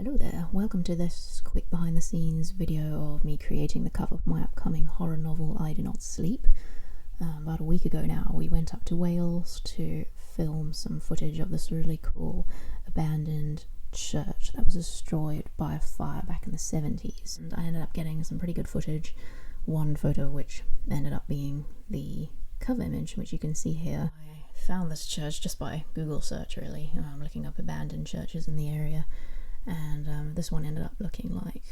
Hello there, welcome to this quick behind the scenes video of me creating the cover of my upcoming horror novel I Do Not Sleep. About a week ago now we went up to Wales to film some footage of this really cool abandoned church that was destroyed by a fire back in the 70s, and I ended up getting some pretty good footage, one photo of which ended up being the cover image, which you can see here. I found this church just by Google search really, looking up abandoned churches in the area. And this one ended up looking like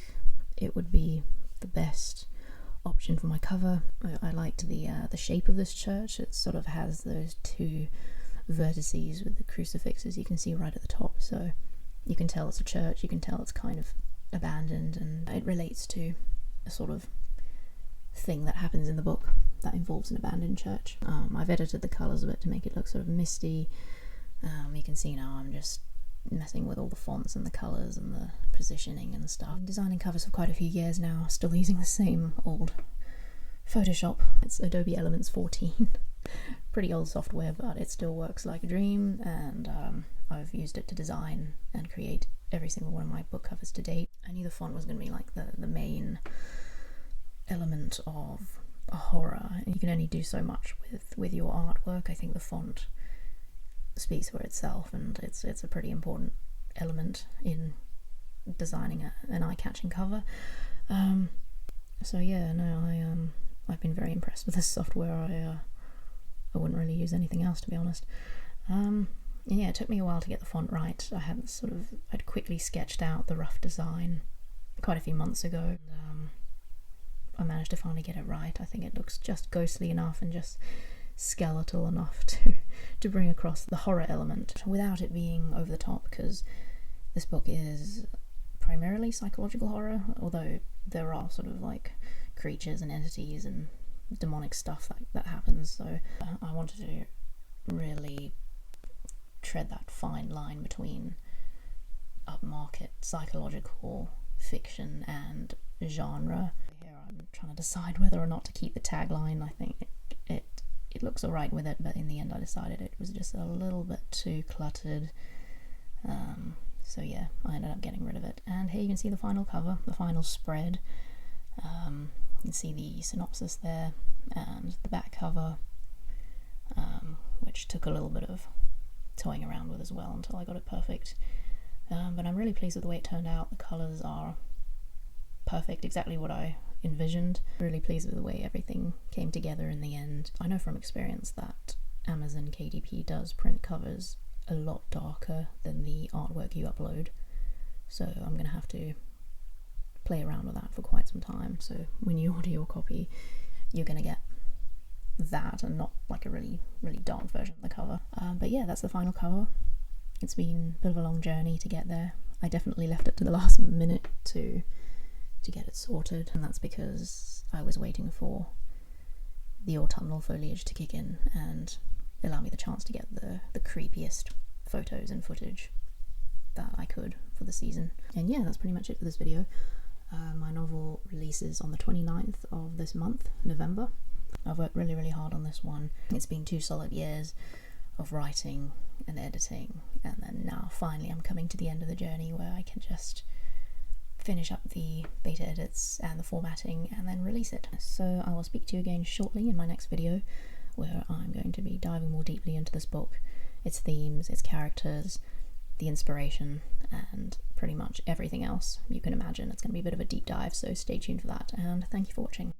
it would be the best option for my cover. I liked the shape of this church. It sort of has those two vertices with the crucifixes you can see right at the top, so you can tell it's a church, you can tell it's kind of abandoned, and it relates to a sort of thing that happens in the book that involves an abandoned church. I've edited the colours a bit to make it look sort of misty. You can see now I'm just messing with all the fonts and the colours and the positioning and stuff. I'm designing covers for quite a few years now, still using the same old Photoshop. It's Adobe Elements 14. Pretty old software, but it still works like a dream, and I've used it to design and create every single one of my book covers to date. I knew the font was going to be like the main element of a horror, and you can only do so much with your artwork. I think the font speaks for itself, and it's a pretty important element in designing an eye-catching cover. So yeah, no, I've been very impressed with this software. I wouldn't really use anything else, to be honest. And yeah, it took me a while to get the font right. I'd quickly sketched out the rough design quite a few months ago. I managed to finally get it right. I think it looks just ghostly enough and just skeletal enough to bring across the horror element without it being over the top, because this book is primarily psychological horror, although there are sort of like creatures and entities and demonic stuff that happens. So I wanted to really tread that fine line between upmarket psychological fiction and genre. Here I'm trying to decide whether or not to keep the tagline. I think it looks alright with it, but in the end I decided it was just a little bit too cluttered. So yeah, I ended up getting rid of it. And here you can see the final cover, the final spread. You can see the synopsis there and the back cover, which took a little bit of toying around with as well until I got it perfect. But I'm really pleased with the way it turned out. The colours are perfect, exactly what I envisioned. Really pleased with the way everything came together in the end. I know from experience that Amazon KDP does print covers a lot darker than the artwork you upload, so I'm gonna have to play around with that for quite some time. So when you order your copy, you're gonna get that and not like a really dark version of the cover. But yeah, that's the final cover. It's been a bit of a long journey to get there. I definitely left it to the last minute to get it sorted, and that's because I was waiting for the autumnal foliage to kick in and allow me the chance to get the creepiest photos and footage that I could for the season. And yeah, that's pretty much it for this video. My novel releases on the 29th of this month, November. I've worked really hard on this one. It's been 2 solid years of writing and editing, and then now finally I'm coming to the end of the journey where I can just finish up the beta edits and the formatting and then release it. So I will speak to you again shortly in my next video, where I'm going to be diving more deeply into this book, its themes, its characters, the inspiration, and pretty much everything else you can imagine. It's going to be a bit of a deep dive, so stay tuned for that, and thank you for watching.